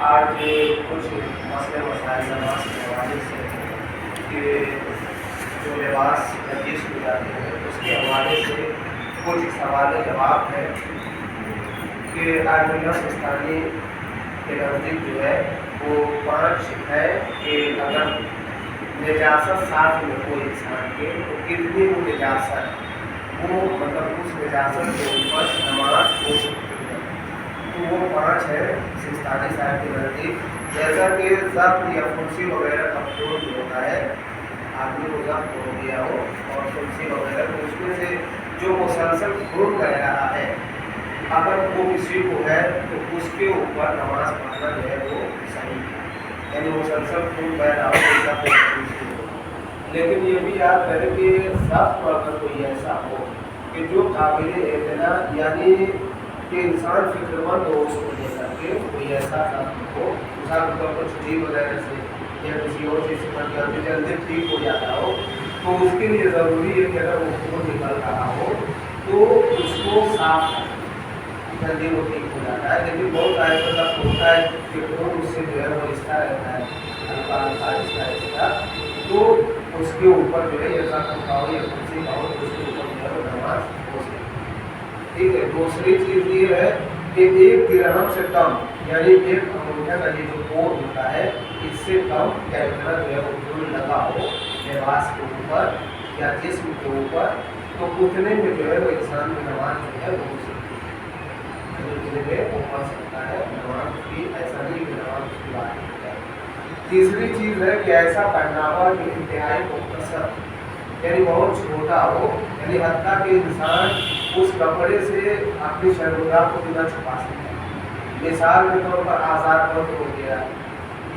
آج کچھ مسئلے مسائل نماز کے حوالے سے کہ جو لباس نجس ہو جاتے ہیں اس کے حوالے سے کچھ سوال جواب ہے کہ آئمہ سستانی کے نزدیک جو ہے وہ 5 ہے کہ اگر نجاست ساتھ میں کوئی انسان کے تو کتنی وہ نجاست وہ مطلب اس نجاست کے اوپر نماز ہو سکتی ہے، تو وہ 5 ہے سستانی صاحب کے نزدیک۔ جیسا کہ ضبط یا فنسی وغیرہ کا خون جو ہوتا ہے، آدمی کو ضبط ہو گیا ہو اور فنسی وغیرہ تو اس میں سے جو مسلسل خون بہ رہا ہے اگر وہ کسی کو ہے تو اس کے اوپر نماز پڑھنا جو ہے وہ صحیح ہے، یعنی مسلسل خون بہ رہا ہو۔ لیکن یہ بھی یاد کریں کہ ضبط اگر کوئی ایسا ہو کہ جو قابل اعتنا یعنی کہ انسان فکر مند ہو اس کو لے کر کے کوئی ایسا ضبط ہو، مثال کے طور پر چھری وغیرہ سے یا کسی اور چیز سے پڑھ کر جلدی ٹھیک ہو جاتا ہو تو اس کے لیے ضروری ہے کہ اگر وہ خون نکل رہا ہو تو اس کو صاف کریں، جلدی وہ ٹھیک ہو جاتا ہے۔ لیکن بہت ایسا ہوتا ہے کہ خون اس سے جو ہے وہ رشتہ رہتا ہے، ہلکا ہلکا رشتہ تو اس کے اوپر جو ہے یہ ضبط کا ہو یا کسی کا ہو تو اس کے اوپر جو ہے وہ نماز ہو سکتی ہے، ٹھیک ہے۔ دوسری چیز یہ ہے کہ 1 درہم سے کم یعنی 1 انگوٹھے کا یہ جو کوٹ ہوتا ہے اس سے کم کیمرہ جو ہے وہ جڑ لگا ہو لباس کے اوپر یا جسم کے اوپر تو اتنے میں جو ہے وہ انسان کی نماز جو ہے وہ ہو سکتی ہے، اتنے میں وہ پڑھ سکتا ہے نماز کی، ایسا نہیں کہ نماز اس کی بات نہیں ہے۔ تیسری چیز ہے کہ ایسا پہناوا جو انتہائی مختصر یعنی بہت چھوٹا ہو، یعنی حتیٰ کہ انسان اس کپڑے سے اپنی شرمگاہ کو بھی نہ چھپا سکتا، مثال کے طور پر آزاد بند ہو گیا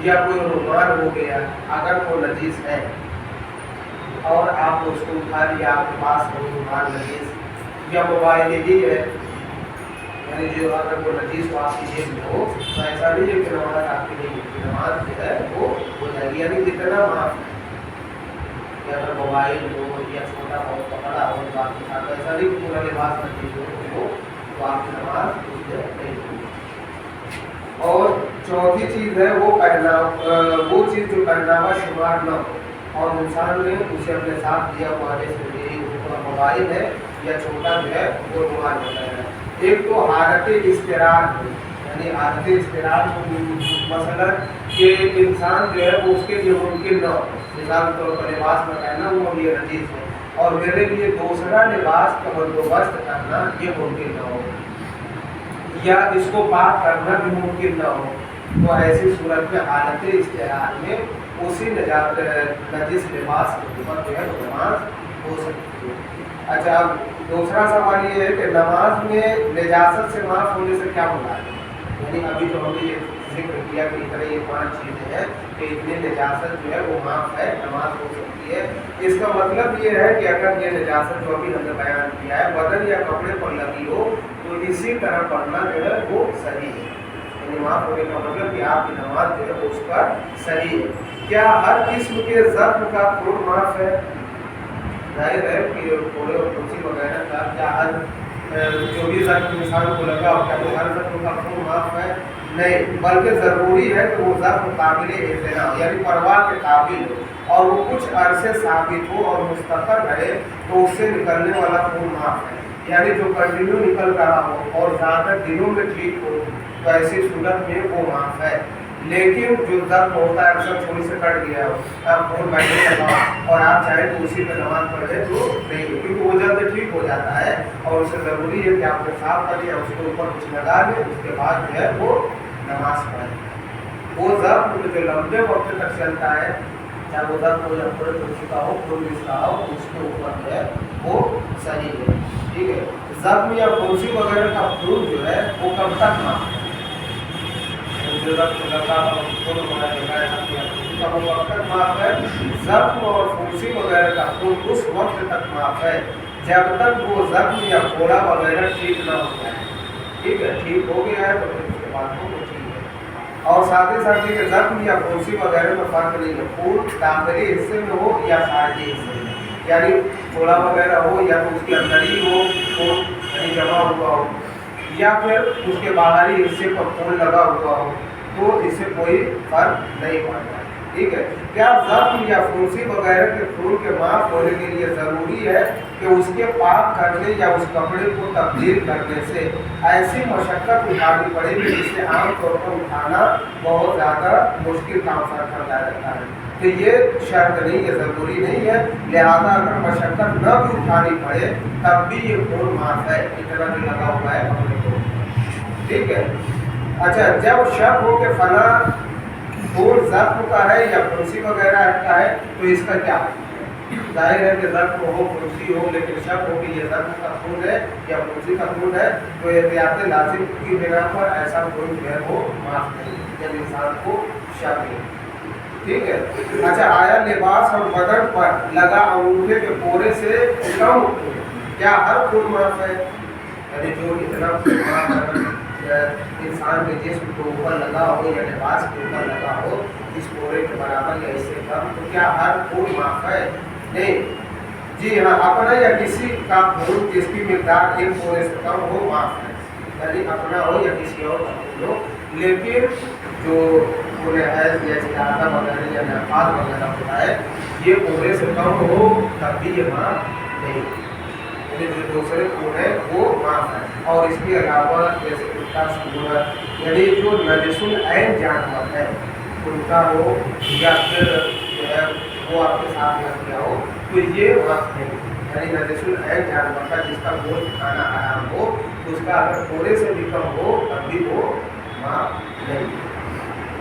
یا کوئی رومال ہو گیا، اگر وہ نجیس ہے اور آپ نے اس کو اٹھا لیا، آپ کے پاس وہ رومال نجیس یا موبائل ہی ہے، یعنی جو اگر وہ نجیس وہ آپ کی جیب میں ہو تو ایسا نہیں ہے کہ نماز آپ کی نہیں ہوتی، نماز جو ہے وہ ہو جائے گی، یعنی جتنا معاف ہے کہ اگر موبائل ہو یا چھوٹا بہت پکڑا ہو تو آپ کے ساتھ ایسا نہیں کہ پورا لباس نجیس ہو تو آپ کی نماز اس سے نہیں ہوگی۔ اور چوتھی چیز ہے وہ چیز جو پہناوا شمار نہ ہو اور انسان نے اسے اپنے ساتھ دیا ہوا جیسے موبائل ہے یا چھوٹا جو ہے وہ رومال ہوتا ہے۔ ایک تو حالت اضطرار ہو، یعنی حالت اضطرار مثلا کہ انسان جو ہے وہ اس کے لیے ممکن نہ ہو، مثال کے طور پر لباس میں پہننا وہ یہ نجیس ہے اور میرے لیے دوسرا لباس کا بندوبست کرنا یہ ممکن نہ ہو یا اس کو پاک کرنا بھی ممکن نہ ہو، تو ایسی صورت میں حالت اضطرار میں اسی نجس لباس کے اوپر جو ہے نماز ہو سکتی ہے۔ اچھا، دوسرا سوال یہ ہے کہ نماز میں نجاست سے معاف ہونے سے کیا مراد ہے؟ یعنی ابھی جو ہم نے یہ ذکر کیا کہ اتنے یہ 5 چیزیں ہیں کہ اتنی نجاست جو ہے وہ معاف ہے، نماز ہو سکتی ہے۔ اس کا مطلب یہ ہے کہ اگر یہ نجاست جو ابھی ہم نے بیان کیا ہے بدن یا کپڑے پر لگی ہو تو اسی طرح پڑھنا جو ہے وہ صحیح ہے، یعنی معاف ہونے کا مطلب کہ آپ کی نماز جو ہے وہ اس پر صحیح ہے۔ کیا ہر قسم کے زخم کا خون معاف ہے؟ ظاہر ہے کہ کوڑے اور پھنسی وغیرہ کا کیا ہر جو بھی زخم انسان کو لگا ہو کیا وہ ہر زخم کا خون معاف ہے؟ نہیں، بلکہ ضروری ہے کہ وہ زخم قابل اعتنا یعنی پرواہ کے قابل ہو اور وہ کچھ عرصے ثابت ہو اور مستقر رہے تو اس سے نکلنے والا خون معاف ہے، یعنی جو کنٹینیو نکل رہا ہو اور زیادہ دنوں میں ٹھیک ہو تو ایسی صورت میں وہ معاف ہے۔ لیکن جو زخم ہوتا ہے اکثر چھری سے کٹ گیا ہو، آپ خون بیٹھنے لگا اور آپ چاہیں تو اسی پہ نماز پڑھیں تو نہیں، کیونکہ وہ جلد ٹھیک ہو جاتا ہے اور اسے ضروری ہے کہ آپ نے صاف کر لیا، اس کے اوپر کچھ لگا لیں، اس کے بعد جو ہے وہ نماز پڑھیں۔ وہ زخم جو لمبے وقت تک چلتا ہے، چاہے وہ زخم ہو یا پورے ہو چکا ہو، کوئی اس کا ہو، اس کے اوپر جو ہے وہ صحیح ہے، ٹھیک ہے۔ زخم یا پھنسی وغیرہ کا خون جو ہے وہ کب تک معاف ہے؟ زخم اور پھنسی وغیرہ کا خون اس وقت تک معاف ہے جب تک وہ زخم یا پھوڑا وغیرہ ٹھیک نہ ہو جائے، ٹھیک ہے، ٹھیک ہو گیا ہے تو پھر اس کے بعد وہ ٹھیک ہے۔ اور ساتھ ہی ساتھ کہ زخم یا پھنسی وغیرہ میں فرق نہیں ہے، خون داخلی حصے میں ہو یا خارجی حصے میں، یعنی پھوڑا وغیرہ ہو یا تو اس کے اندر ہی ہو خون یعنی جمع ہوا ہو یا پھر اس کے باہری حصے پر خون لگا ہوا ہو، تو اس سے کوئی فرق نہیں پڑتا. ٹھیک ہے. کیا زخم یا پھنسی وغیرہ کے خون کے معاف ہونے کے لیے ضروری ہے کہ اس کے پاک کرنے یا اس کپڑے کو تبدیل کرنے سے ایسی مشقت اٹھانی پڑے گی جس سے عام طور پر اٹھانا بہت زیادہ مشکل کام سمجھا جاتا ہے؟ تو یہ شرط نہیں ہے، ضروری نہیں ہے. لہٰذا اگر مشقت نہ بھی اٹھانی پڑے تب بھی یہ خون معاف ہے، اتنا بھی لگا ہوا ہے کپڑے کو. ٹھیک ہے. اچھا، جب شک ہو کہ فلاں خون زخم کا ہے یا پھنسی وغیرہ کا ہے تو اس کا کیا ہے؟ ظاہر ہے کہ زخم ہو، پھنسی ہو، لیکن شک ہو کہ یہ زخم کا خون ہے یا پھنسی کا خون ہے تو احتیاط لازم کی بنا پر ایسا خون جو ہے وہ معاف نہیں جب انسان کو شک ہے. ٹھیک ہے. اچھا، آیا لباس اور بدن پر لگا انگوٹھے کے پورے سے کم کیا ہر خون معاف ہے؟ یعنی جو اتنا انسان کے جسم کے اوپر لگا ہو یا لباس کے اوپر لگا ہو اس پورے کے برابر یا اس سے کم، تو کیا ہر خون معاف ہے؟ نہیں. جی ہاں، اپنا یا کسی کا خون جس کی مقدار ایک پورے سے کم ہو معاف ہے، یعنی اپنا ہو یا کسی اور کا خون ہو. لیکن جو خون حیض یا استحاضہ وغیرہ یا نفاس وغیرہ ہوتا ہے یہ پورے سے کم ہو تب بھی یہ معاف نہیں، یعنی جو دوسرے خون ہے وہ معاف ہے. اور اس کے علاوہ جیسے کتا سور، یعنی جو نجس العین جانور ہے ان کا ہو یا پھر جو ہے وہ آپ کے ساتھ لگ گیا ہو تو یہ معاف نہیں. یعنی نجس العین جانور کا جس کا گوشت کھانا حرام ہو اس کا اگر تھوڑے سے بھی کم ہو تب بھی وہ معاف نہیں.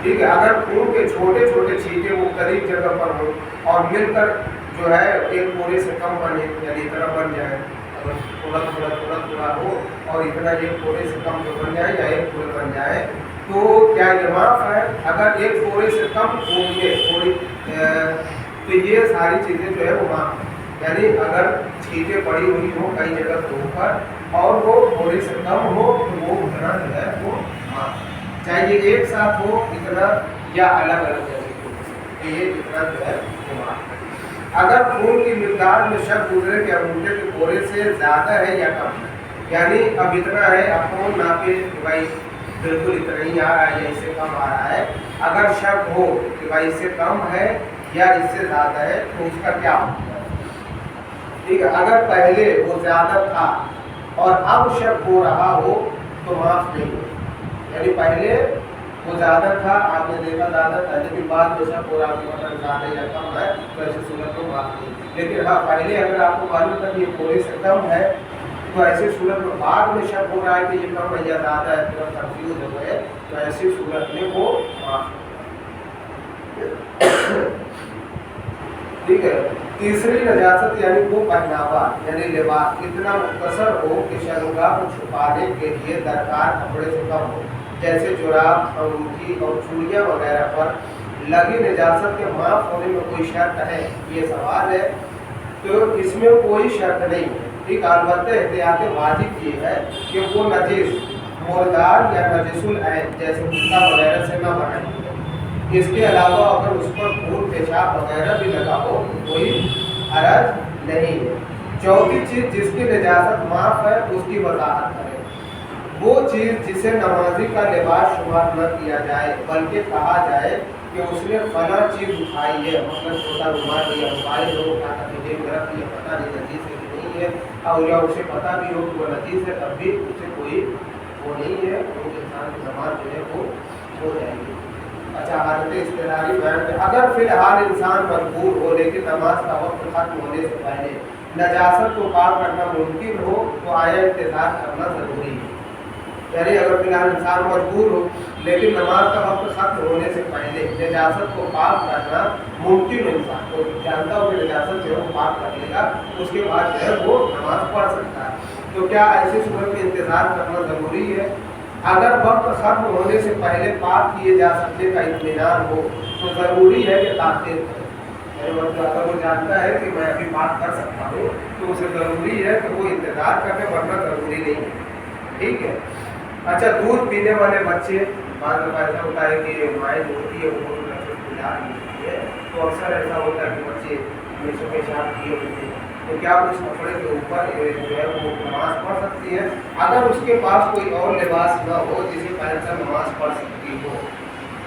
ٹھیک ہے. اگر خون کے چھوٹے چھوٹے چھینٹے مختلف جگہ پر ہو اور مل کر جو ہے ایک پورے سے کم بنے، یعنی اتنا بن جائے، تھوڑا تھوڑا تھوڑا تھوڑا ہو اور اتنا ایک پورے سے کم جو بن جائے یا ایک پورے بن جائے تو کیا یہ معاف ہے؟ اگر ایک پورے سے کم خون میں تھوڑی تو یہ ساری چیزیں جو ہے وہ معاف ہے. یعنی اگر چھینٹیں پڑی ہوئی ہو کئی جگہ کے اوپر اور وہ تھوڑے سے کم ہو تو وہ اتنا جو ہے وہ معاف ہے، چاہے یہ ایک ساتھ ہو اتنا یا الگ الگ جگہ یہ اتنا جو ہے وہ معاف ہے. اگر خون کی مقدار میں شک گزرے کہ انگوٹھے کے پورے سے زیادہ ہے یا کم ہے، یعنی اب اتنا ہے، اب خون ناپے کہ بھائی بالکل اتنا ہی آ رہا ہے یا اس سے کم آ رہا ہے. اگر شک ہو کہ بھائی اس سے کم ہے یا اس سے زیادہ ہے تو اس کا کیا ہوگا؟ ٹھیک ہے. اگر پہلے وہ زیادہ تھا اور اب شک ہو رہا ہو تو معاف نہیں ہو. یعنی پہلے وہ زیادہ تھا، آپ نے دیکھا زیادہ تھا، لیکن بعد میں شک ہو رہا کہ مطلب زیادہ یا کم ہے تو ایسی صورت میں معاف نہیں. لیکن ہاں پہلے اگر آپ کو معلوم تھا کہ یہ پورے سے کم ہے تو ایسی صورت میں بعد میں شک ہو رہا ہے کہ یہ کم ہے یا زیادہ ہے، پورا کنفیوز ہو گئے تو ایسی صورت میں وہ معاف. ٹھیک ہے. تیسری نجاست یعنی وہ پہناوا یعنی لباس اتنا مختصر ہو کہ شرمگاہ کو چھپانے کے لیے درکار کپڑے سے کم ہو، جیسے جراب، انگوٹھی اور چوڑیاں وغیرہ پر لگی نجاست کے معاف ہونے میں کوئی شرط ہے؟ یہ سوال ہے. تو اس میں کوئی شرط نہیں ہے. ٹھیک. البتہ احتیاط واجب یہ ہے کہ وہ نجس، مردار یا نجس العین جیسے کتا وغیرہ سے نہ بنائیں. اس کے علاوہ اگر اس پر خون، پیشاب وغیرہ بھی لگا ہو تو کوئی حرج نہیں ہے. چوتھی چیز جس کی نجاست معاف ہے اس کی وضاحت کریں. وہ چیز جسے نمازی کا لباس شمار نہ کیا جائے بلکہ کہا جائے کہ اس نے فلاں چیز اٹھائی ہے، مثلاً چھوٹا رومال یا موبائل ہو، رکھ لیا، پتہ نہیں نجیس ہے کہ نہیں ہے، اور یا اسے پتہ بھی ہو کہ وہ نجیس ہے تب بھی اسے کوئی وہ نہیں ہے، وہ انسان کی نماز جو ہے وہ ہو جائے گی. اچھا، حالت اضطراری بیان میں اگر فی الحال انسان مجبور ہو لیکن نماز کا وقت ختم ہونے سے پہلے نجاست کو پاک کرنا ممکن ہو تو آیا انتظار کرنا ضروری ہے. یعنی اگر فی الحال انسان مجبور ہو لیکن نماز کا وقت ختم ہونے سے پہلے نجاست کو پاک کرنا ممکن ہو، انسان کو جانتا ہو کہ نجاست جو ہے وہ پاک کر لے گا اس کے بعد جو ہے وہ نماز پڑھ سکتا ہے، تو کیا ایسی صورت میں انتظار کرنا ضروری ہے؟ اگر وقت ختم ہونے سے پہلے پاک کیے جا سکنے کا اطمینان ہو تو ضروری ہے کہ تاخیر کرے. یعنی مطلب اگر وہ جانتا ہے کہ میں ابھی پاک کر سکتا ہوں تو اسے ضروری ہے کہ وہ انتظار کرے، ورنہ ضروری نہیں ہے. ٹھیک ہے. اچھا، دودھ پینے والے بچے، بعض دفعہ ایسا ہوتا ہے کہ مائیں جو ہوتی ہے وہ پلا رہی ہوتی ہے تو اکثر ایسا ہوتا ہے کہ بچے ہمیشہ پیشاب کیے ہوتے ہیں تو کیا اس کپڑے کے اوپر جو ہے وہ نماز پڑھ سکتی ہے؟ اگر اس کے پاس کوئی اور لباس نہ ہو جسے پہن کر نماز پڑھ سکتی ہو